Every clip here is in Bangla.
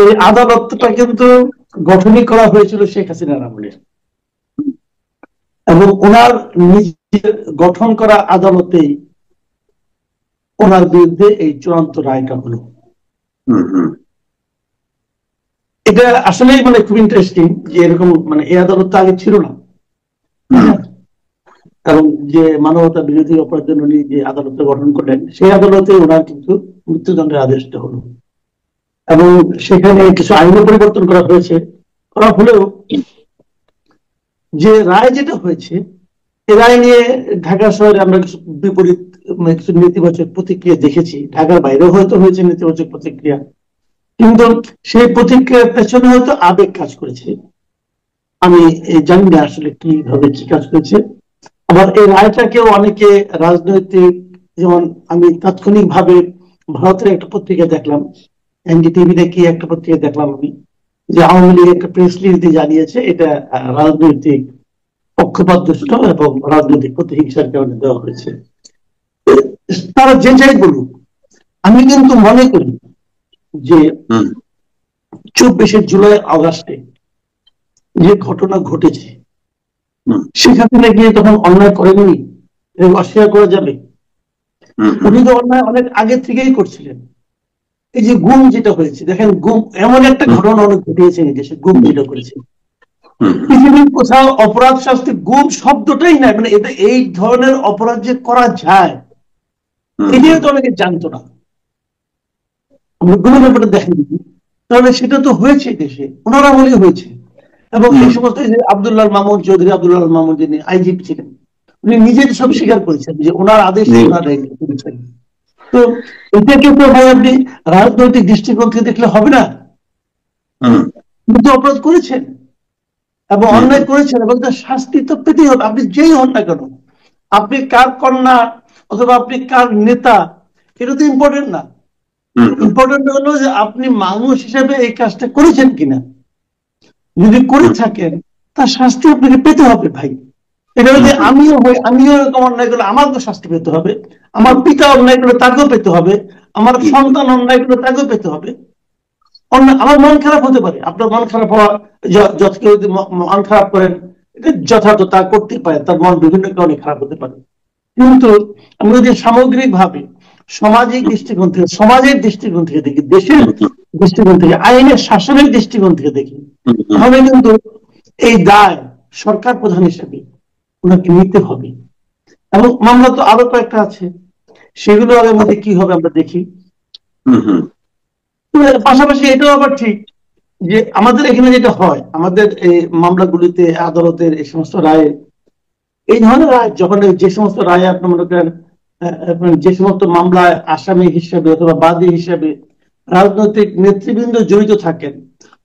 এই আদালতটা কিন্তু গঠনই করা হয়েছিল শেখ হাসিনার আমলে, এবং ওনার নিজের গঠন করা আদালতেই ওনার বিরুদ্ধে এই চূড়ান্ত রায়টা হলো। এটা আসলেই মানে খুব ইন্টারেস্টিং যে এরকম মানে এই আদালত আগে ছিল না, কারণ যে মানবতা বিরোধী অপরাধের উনি যে আদালতে গঠন করলেন সেই আদালতে ওনার কিন্তু মৃত্যুদণ্ডের আদেশটা হলো, এবং সেখানে কিছু আইনও পরিবর্তন করা হয়েছে। করা হলেও যে রায় যেটা হয়েছে এই রায় নিয়ে ঢাকা শহরে আমরা কিছু বিপরীত কিছু নেতিবাচক প্রতিক্রিয়া দেখেছি, ঢাকার বাইরেও হয়তো হয়েছে নেতিবাচক প্রতিক্রিয়া, কিন্তু সেই প্রতিক্রিয়ার পেছনে হয়তো আবেগ কাজ করেছে। আমি জানি না আসলে কিভাবে কি কাজ করেছে। আবার এই রায়টাকেও অনেকে রাজনৈতিক, যেমন আমি তাৎক্ষণিক ভাবে ভারতের একটা পত্রিকা দেখলাম, এনডিটিভি নাকি একটা পত্রিকা দেখলাম আমি, যে আওয়ামী লীগ একটা প্রেস রিলিজে জানিয়েছে এটা রাজনৈতিক পক্ষপাতদুষ্ট এবং রাজনৈতিক প্রতিহিংসার কারণে দেওয়া হয়েছে। তারা যে যাই বলুক, আমি কিন্তু মনে করি যে 24শে জুলাই আগস্টে যে ঘটনা ঘটেছে সেখানে গিয়ে তখন অন্যায় করেননি এবং অস্বীকার করা যাবে? উনি তো অন্যায় অনেক আগে থেকেই করছিলেন। এই যে গুম যেটা হয়েছে, দেখেন গুম এমন একটা ঘটনা অনেক ঘটিয়েছে এই দেশে, গুম যেটা করেছে পৃথিবীর কোথাও অপরাধ শাস্তি গুম শব্দটাই নাই, মানে এটা এই ধরনের অপরাধ যে করা যায় এটাও তো অনেকে জানতো না। আমরা গুমের ব্যাপারে দেখেন, তাহলে সেটা তো হয়েছে দেশে, ওনারা বলেই হয়েছে। এবং এই সমস্ত আব্দুল্লাহ মামুন চৌধুরী, আব্দুল্লাহ মামুন যিনি আইজিপি ছিলেন, উনি নিজে সব স্বীকার করেছেন যে ওনার আদেশ করেছেন। তো এটাকে তো ভাই আপনি রাজনৈতিক দৃষ্টিকোণ থেকে দেখলে হবে না, কিন্তু অপরাধ করেছেন এবং অন্যায় করেছেন এবং তার শাস্তি তো পেতেই হবে, আপনি যেই হন না কেন। আপনি কার কন্যা অথবা আপনি কার নেতা এটা তো ইম্পর্টেন্ট না, ইম্পর্টেন্ট হলো যে আপনি মানুষ হিসেবে এই কাজটা করেছেন কিনা। যদি করে থাকেন তার শাস্তি আপনাকে পেতে হবে ভাই। এটা যদি আমিও এরকম অন্যায় করলে আমাকেও শাস্তি পেতে হবে, আমার পিতা অন্যায় করলে তাকেও পেতে হবে, আমার সন্তান অন্যায় করলে তাকেও পেতে হবে। আমার মন খারাপ হতে পারে, আপনার মন খারাপ হওয়া, কেউ যদি মন খারাপ করেন এটা যথার্থ, তা করতেই পারে, তার মন বিভিন্ন কারণে খারাপ হতে পারে। কিন্তু আমি যদি সামগ্রিক ভাবে সামাজিক দৃষ্টিকোণ থেকে, সমাজের দৃষ্টিকোণ থেকে দেখি, দেশের দৃষ্টিকোণ থেকে, আইনের শাসনের দৃষ্টিকোণ থেকে দেখি, তাহলে কিন্তু এই দায় সরকার প্রধান হিসেবে ওনাকে নিতে হবে। এবং মামলা তো আরো কয়েকটা আছে, সেগুলো আগের মধ্যে কি হবে আমরা দেখি। পাশাপাশি এটাও আবার ঠিক যে আমাদের এখানে যেটা হয়, আমাদের এই মামলাগুলিতে আদালতের এই সমস্ত রায়, এই ধরনের রায় যখন যে সমস্ত রায় আপনি মনে করেন যে সমস্ত মামলায় আসামি হিসেবে অথবা বাদী হিসেবে রাজনৈতিক নেতৃবৃন্দ জড়িত থাকেন,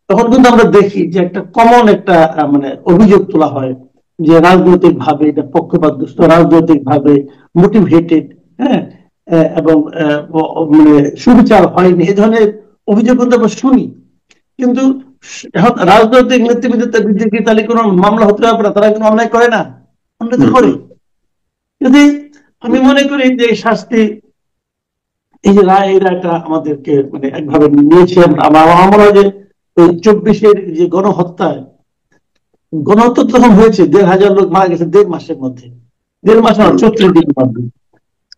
তখন কিন্তু আমরা দেখি যে একটা কমন একটা মানে অভিযোগ তোলা হয় যে রাজনৈতিক ভাবে এটা পক্ষপাতদুষ্ট, রাজনৈতিক ভাবে মোটিভেটেড, হ্যাঁ, এবং মানে সুবিচার হয়নি, এই ধরনের অভিযোগ কিন্তু আমরা শুনি। কিন্তু রাজনৈতিক নেতৃবৃন্দের বিরুদ্ধে কি তাহলে কোনো মামলা হতে পারে না? তারা কোনো অন্যায় করে না, অন্যায় তো করে। যদি আমি মনে করি যে শাস্তি, এই যে রায়, এই রায়টা আমাদেরকে মানে একভাবে নিয়েছে। আমার মনে হয় যে 24-এর যে গণহত্যায় তখন হয়েছে 1,500 লোক মারা গেছে 1.5 মাসের মধ্যে, 1.5 মাস না 36 দিনের মধ্যে,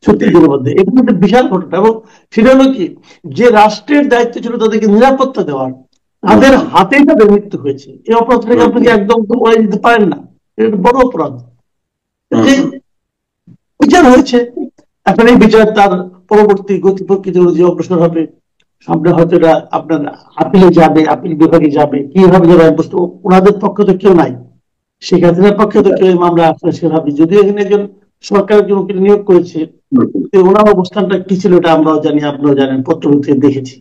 36 দিনের মধ্যে। এটা একটা বিশাল ঘটনা। এবং সেটা হলো কি, যে রাষ্ট্রের দায়িত্ব ছিল তাদেরকে নিরাপত্তা দেওয়ার, তাদের হাতেই তাদের মৃত্যু হয়েছে। এই অপরাধটাকে আপনি একদম ওড়াই দিতে পারেন না, এটা বড় অপরাধ। বিচার হয়েছে, এখন এই বিচার তার পরবর্তী গতি প্রকৃতি যে অগ্রসর হবে, সামনে হয়তো এটা আপনার আপিলে যাবে, আপিল বিভাগে যাবে, কিভাবে যাবে বুঝতে, ওনাদের পক্ষে তো কেউ নাই, শেখ হাসিনার পক্ষে তো কেউ মামলা আসলে সেভাবে, যদিও এখানে একজন সরকার উকিল নিয়োগ করেছে, ওনার অবস্থানটা কি ছিল এটা আমরাও জানি, আপনারাও জানেন, পত্রপত্রিকায় দেখেছি।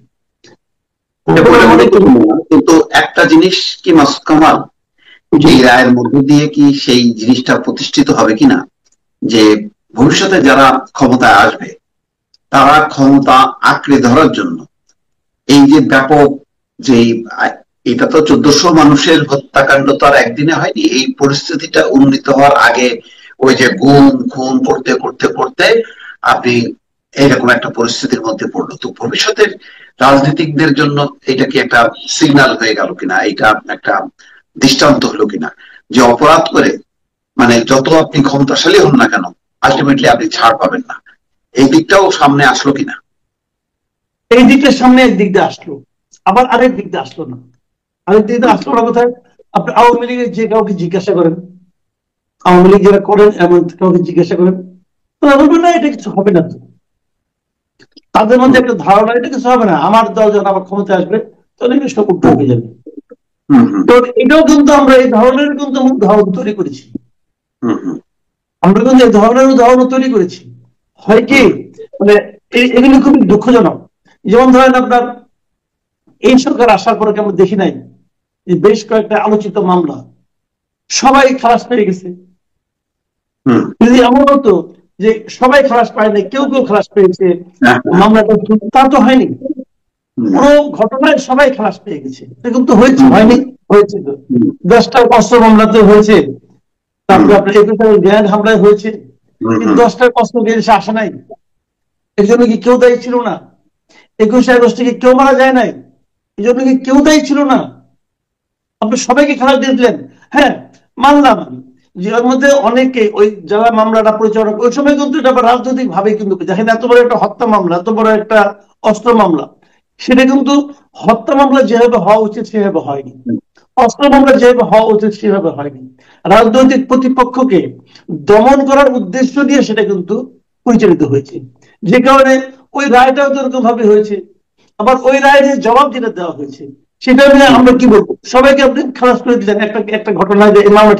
কিন্তু একটা জিনিস কি মাসুদ কামাল, এই রায়ের মধ্য দিয়ে কি সেই জিনিসটা প্রতিষ্ঠিত হবে কিনা যে ভবিষ্যতে যারা ক্ষমতায় আসবে তারা ক্ষমতা আঁকড়ে ধরার জন্য এই যে ব্যাপক, যে এটা তো 1400 মানুষের হত্যাকাণ্ড তো আর একদিনে হয়নি, এই পরিস্থিতিটা উন্নীত হওয়ার আগে ওই যে গুম খুন করতে করতে করতে আপনি এইরকম একটা পরিস্থিতির মধ্যে পড়লো। তো ভবিষ্যতের রাজনীতিকদের জন্য এটা কি একটা সিগন্যাল হয়ে গেল কিনা, এটা একটা দৃষ্টান্ত হলো কিনা যে অপরাধ করে মানে যত আপনি ক্ষমতাশালী হন না কেন আলটিমেটলি আপনি ছাড় পাবেন না, এই দিকটাও সামনে আসলো কিনা? এই দিকটা সামনে একদিক দিয়ে আসলো, আবার আরেক দিক দিয়ে আসলো না। আরেক দিক দিয়ে আসলো না কোথায়? আপনি আওয়ামী লীগের যে কাউকে জিজ্ঞাসা করেন, আওয়ামী লীগ যারা করেন এমন কাউকে জিজ্ঞাসা করেন, তারা বলবেন না এটা কিছু হবে না। তো তাদের মধ্যে একটা ধারণা এটা কিছু হবে না, আমার দল যখন আবার ক্ষমতায় আসবে তাহলে এটা সব উঠে হয়ে যাবে। তো এটাও কিন্তু আমরা এই ধরনের কিন্তু উদাহরণ তৈরি করেছি, আমরা কিন্তু এই ধরনের উদাহরণ তৈরি করেছি। হয় কি মানে এগুলি খুবই দুঃখজনক। যেমন ধরেন আপনার এই সরকার আসার পরে আমরা দেখি নাই যে বেশ কয়েকটা আলোচিত মামলা সবাই খালাস পেয়ে গেছে। যদি এমন হতো যে সবাই খালাস পায় নাই, কেউ কেউ খালাস পেয়েছে, মামলাটা তা তো হয়নি। পুরো ঘটনায় সবাই খালাস পেয়ে গেছে, এরকম তো হয়েছে হয়নি? হয়েছে তো। 10টা অস্ত্র মামলাতে হয়েছে, তারপরে আপনার 21 গ্র্যান্ড হামলায় হয়েছে, কিন্তু 10টার অস্ত্র দেশে আসে নাই। এর জন্য কি কেউ দায়ী ছিল না? 21 আগস্টে কি কেউ মারা যায় নাই? এই জন্য কি কেউ দায়ী ছিল না? আপনি সবাইকে খালাস দিয়ে দিলেন। হ্যাঁ মানলাম আমি যে ওর মধ্যে অনেকে ওই যারা মামলাটা পরিচালনা ওই সময় কিন্তু এটা রাজনৈতিক ভাবে কিন্তু দেখেন এত বড় একটা হত্যা মামলা, এত বড় একটা অস্ত্র মামলা, সেটা কিন্তু হত্যা মামলা যেভাবে হওয়া উচিত সেভাবে হয়নি, অস্ত্র মামলা যেভাবে হওয়া উচিত সেভাবে হয়নি। রাজনৈতিক প্রতিপক্ষকে দমন করার উদ্দেশ্য দিয়ে সেটা কিন্তু পরিচালিত হয়েছে, যে কারণে ওই রায়টাও তো এরকম ভাবে হয়েছে। আবার ওই রায়ের জবাব যেটা দেওয়া হয়েছে সেটা নিয়ে আমরা কি বলবো? সবাইকে আপনি খালাস করে দিলেন একটা একটা ঘটনা যে এই মামলা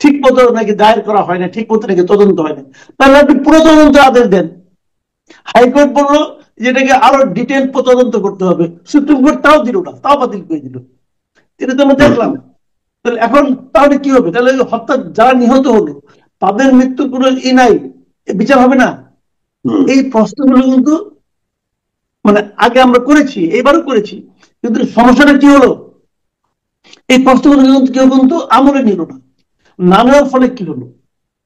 ঠিক মতো নাকি দায়ের করা হয় না, ঠিক মতো নাকি তদন্ত হয় না, তাহলে আপনি পুরো তদন্ত আদেশ দেন। হাইকোর্ট বললো যেটাকে আরো ডিটেল তদন্ত করতে হবে, সুপ্রিম কোর্ট তাও দিল না, তাও বাতিল করে দিল। এটা তো আমরা দেখলাম। তাহলে এখন তাহলে কি হবে? তাহলে হত্যা যারা নিহত হলো তাদের মৃত্যুর কোনো নাই, বিচার হবে না? এই প্রশ্নগুলো কিন্তু মানে আগে আমরা করেছি, এবারও করেছি, কিন্তু সমস্যাটা কি হলো? এই প্রশ্নগুলো কিন্তু কেউ কিন্তু আমলে নিল না। না নেওয়ার ফলে কি হলো?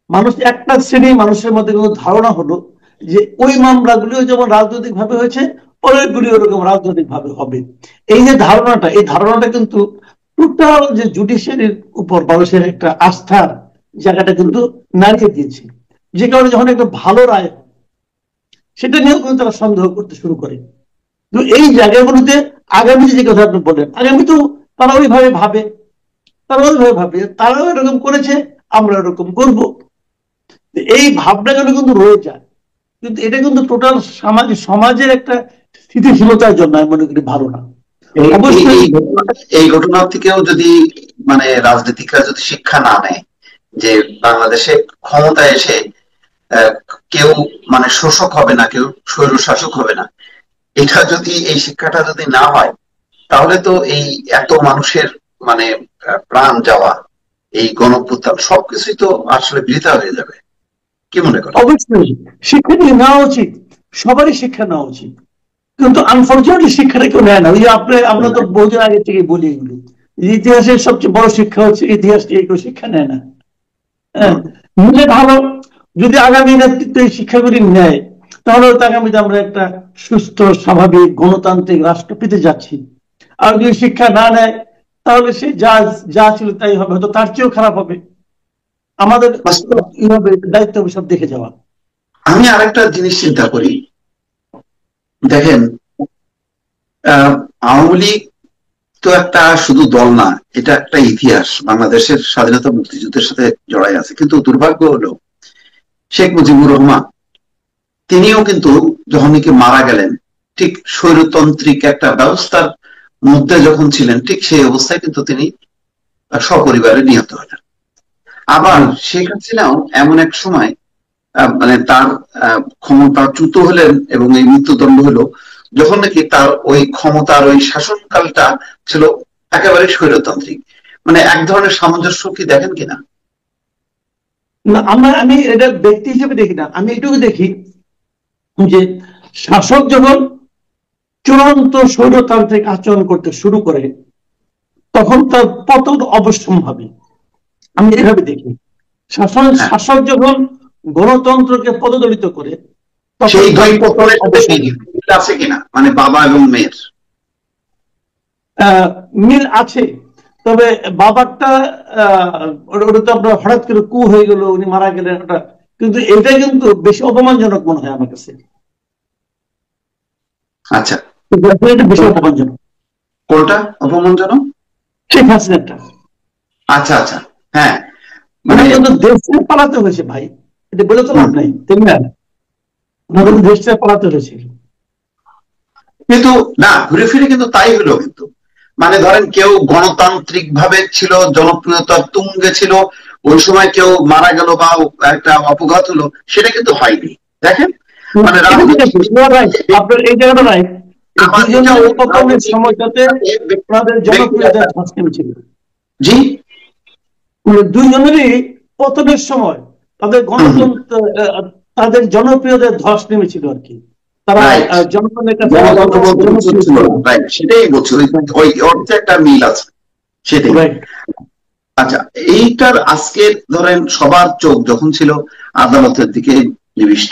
মানুষ একটা শ্রেণী মানুষের মধ্যে কিন্তু ধারণা হলো যে ওই মামলাগুলিও যেমন রাজনৈতিক ভাবে হয়েছে পরেরগুলি ওরকম রাজনৈতিক ভাবে হবে। এই যে ধারণাটা, এই ধারণাটা কিন্তু টোটাল যে জুডিশিয়ারির উপর মানুষের একটা আস্থার জায়গাটা কিন্তু নাড়িয়ে দিয়েছে, যে কারণে যখন একটা ভালো রায় সেটা নিয়েও কিন্তু তারা সন্দেহ করতে শুরু করে। তো এই জায়গাগুলোতে আগামী যে কথা আপনি বলেন, আগামী তো তারা ওইভাবে ভাবে, তারাও এরকম করেছে, আমরা এরকম করব, এই ভাবনাগুলো কিন্তু রয়ে যায়। কিন্তু এটা কিন্তু টোটাল সমাজের একটা স্থিতিশীলতার জন্য আমি মনে করি ভালো না। অবশ্যই এই ঘটনা থেকেও যদি মানে রাজনীতিকরা যদি শিক্ষা না নেয় যে বাংলাদেশে ক্ষমতায় এসে কেউ মানে শোষক হবে না, কেউ স্বৈর শাসক হবে না, এটা যদি এই শিক্ষাটা যদি না হয় তাহলে তো এই এত মানুষের মানে প্রাণ যাওয়া, এই গণঅভ্যুত্থান সবকিছুই তো আসলে বৃথা হয়ে যাবে। কি মনে করেন? অবশ্যই শিক্ষা নিয়ে নেওয়া উচিত, সবারই শিক্ষা নেওয়া উচিত, কিন্তু আনফর্চুনেটলি শিক্ষাটা কেউ নেয় না। ওই যে আমরা তো বহুদিন আগে থেকে বলি এগুলো, ইতিহাসের সবচেয়ে বড় শিক্ষা হচ্ছে ইতিহাস থেকে কেউ শিক্ষা নেয় না। নিলে ভালো, যদি আগামী নেতৃত্ব এই শিক্ষাগুলি নেয় তাহলে হয়তো আগামীতে আমরা একটা সুস্থ স্বাভাবিক গণতান্ত্রিক রাষ্ট্র পেতে যাচ্ছি। আর যদি শিক্ষা না নেয় তাহলে সে যা ছিল তাই হবে, হয়তো তার চেয়েও খারাপ হবে। আমাদের দায়িত্ব সব দেখে যাওয়া। আমি আরেকটা জিনিস চিন্তা করি, দেখেন আওয়ামী লীগ তো একটা শুধু দল না, এটা একটা ইতিহাস, বাংলাদেশের স্বাধীনতা মুক্তিযুদ্ধের সাথে জড়াই আছে। কিন্তু দুর্ভাগ্য হলো শেখ মুজিবুর রহমান তিনিও কিন্তু যখন নাকি মারা গেলেন ঠিক স্বৈরতান্ত্রিক একটা ব্যবস্থার মধ্যে যখন চ্ছিলেন ঠিক সেই অবস্থায় কিন্তু তিনি সপরিবারে নিহত হলেন। আবার শেখ হাসিনাও এমন এক সময় মানে তার ক্ষমতাচ্যুত হলেন এবং এই মৃত্যুদণ্ড হলো যখন নাকি তার ওই ক্ষমতার ওই শাসনকালটা ছিল একেবারে স্বৈরতান্ত্রিক। মানে এক ধরনের সামঞ্জস্য কি দেখেন কিনা? না, আমি এটা ব্যক্তি হিসেবে দেখি না, আমি এটুকু দেখি যে শাসক যখন চূড়ান্ত স্বৈরতান্ত্রিক আচরণ করতে শুরু করে তখন তার পতন অবশ্যম্ভাবী, আমি এভাবে দেখি। শাসক যখন গণতন্ত্রকে পদদলিত করে সেই দুই পতনের আছে কিনা, মানে বাবা এবং মেয়ের? মিল আছে, তবে বাবারটা ওটা তো আপনার হঠাৎ করে কু হয়ে গেল, উনি মারা গেলেন, ওটা কিন্তু এটা কিন্তু বেশি অপমানজনক মনে হয় আমার কাছে। আচ্ছা, এটা বেশি অপমানজনক। কোনটা অপমানজনক? শেখ হাসিনাটা। আচ্ছা আচ্ছা, হ্যাঁ, মানে মানে কিন্তু দেশ ছেড়ে পালাতে হয়েছে ভাই, এটা বলে তো লাভ নাই, তাই না? ওনাকে তো দেশ ছেড়ে পালাতে হয়েছে। কিন্তু না, ঘুরে ফিরে কিন্তু তাই হলো। কিন্তু মানে ধরেন কেউ গণতান্ত্রিক ভাবে ছিল, জনপ্রিয়তার তুঙ্গে ছিল, ওই সময় কেউ মারা গেল বা একটা অপঘাত হলো, সেটা কিন্তু হয়নি। দেখেন, মানে এটা ঠিক আছে, রাজনীতি, আপনার এই জায়গাটা নাই। আমার দুজনের এটাও পতনের সময়টাতে ওনাদের জনপ্রিয়তা ধস নেমেছিল। জি, দুইজনেরই পতনের সময় তাদের গণতন্ত্র, তাদের জনপ্রিয়তার ধস নেমেছিল আর কি। তারা রাইট, জনগণের কাছে গণতন্ত্র বলতে কিছু জনপ্রিয় ছিল ছিল। না। রাইট, সেটাই বলছি, ওই অর্থে একটা মিল আছে, সেটাই। রাইট। আচ্ছা, এইটার আজকে ধরেন সবার চোখ যখন ছিল আদালতের দিকে নিবিষ্ট,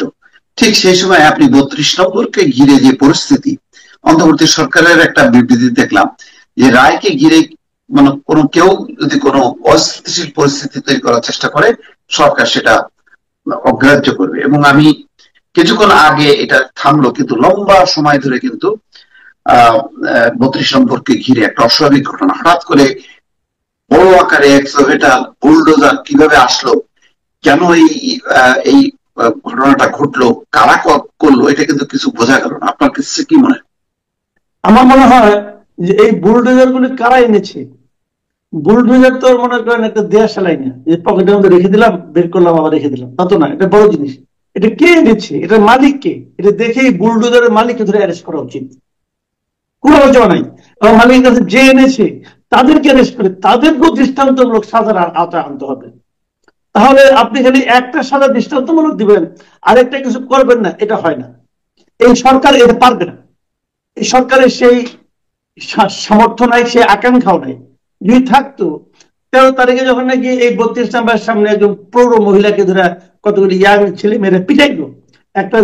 ঠিক সেই সময় আপনি 32 নম্বরকে ঘিরে যে পরিস্থিতি, অন্তর্বর্তী সরকারের একটা বিবৃতি দেখলাম যে রায়কে ঘিরে মানে কোনো কেউ যদি কোনো অস্থিতিশীল পরিস্থিতি তৈরি করার চেষ্টা করে, সরকার সেটা অগ্রাহ্য করবে। এবং আমি কিছুক্ষণ আগে এটা থামলো, কিন্তু লম্বা সময় ধরে কিন্তু 32 নম্বরকে ঘিরে একটা অস্বাভাবিক ঘটনা, হঠাৎ করে বড় আকারে এক্সকাভেটর বুলডোজার কিভাবে আসলো, কেন এই ঘটনাটা ঘটলো, কারা করলো, এটা কিন্তু কিছু বোঝা গেল না। আপনার কাছে কি মনে হয়? আমার মনে হয় যে এই বুলডোজার গুলি কারা এনেছে। বুলডোজার তো মনে করেন একটা দেয়া সেলাই না, যে পকেটের মধ্যে রেখে দিলাম, বের করলাম, আবার রেখে দিলাম, তা তো না, এটা বড় জিনিস। এটা কে এনেছে, এটা মালিক কে, এটা দেখেই বুলডোজারের মালিককে ধরে অ্যারেস্ট করা উচিত, কোনো আলোচনা নাই। এবং মালিকের কাছে যে এনেছে তাদেরকে অ্যারেস্ট করে তাদেরকেও দৃষ্টান্তমূলক সাজার আওতায় আনতে হবে। তাহলে আপনি খালি একটা সাজা দৃষ্টান্তমূলক দিবেন, আরেকটা কিছু করবেন না, এটা হয় না। এই সরকার এটা পারবে না। এই সরকারের সেই সামর্থ্য নাই, সেই আকাঙ্ক্ষাও নাই। যদি থাকতো, 13 তারিখে যখন নাকি এই 32 নাম্বারের সামনে একজন প্রৌঢ় মহিলাকে ধরে কতগুলি ইয়াং ছেলে মেয়েরা পিটাইলো, একটা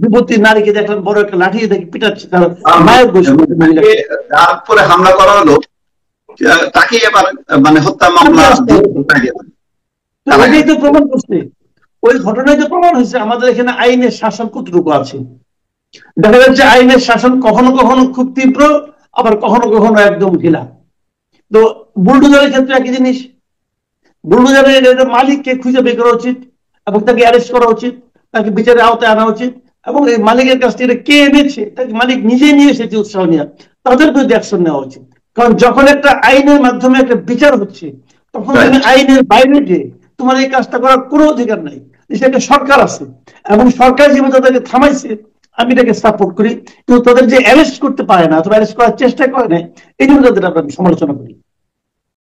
যুবতী নারীকে দেখলাম বড় একটা লাঠি দেখে পিটাচ্ছে, তার মায়ের বসে তারপরে হামলা করা হলো, তাকে এবার মানে হত্যা মামলা। এটাই তো প্রমাণ করছে, ওই ঘটনায় তো প্রমাণ হয়েছে আমাদের এখানে আইনের শাসন কতটুকু আছে। দেখা যাচ্ছে আইনের শাসন কখনো কখনো খুব তীব্র, আবার কখনো কখনো একদম ঢিলা। তো বুলডোজারের ক্ষেত্রে একই জিনিস। বুলডোজারের মালিককে খুঁজে বের করা উচিত এবং তাকে অ্যারেস্ট করা উচিত, তাকে বিচারের আওতায় আনা উচিত। এবং এই মালিকের কাছ থেকে কে এনেছে, তাকে মালিক নিজে নিয়ে এসেছে উৎসাহ নিয়ে, তাদের বিরুদ্ধে অ্যাকশন নেওয়া উচিত। কারণ যখন একটা আইনের মাধ্যমে একটা বিচার হচ্ছে, তখন তুমি আইনের বাইরে গিয়ে তোমার এই কাজটা করার কোনো অধিকার নাই। সেটা সরকার আছে, এবং সরকার যেভাবে তাদেরকে থামাইছে আমি এটাকে সাপোর্ট করি, কিন্তু তাদের যে অ্যারেস্ট করতে পারে না অথবা অ্যারেস্ট করার চেষ্টা করে না, এই জন্য তাদের আমরা সমালোচনা করি।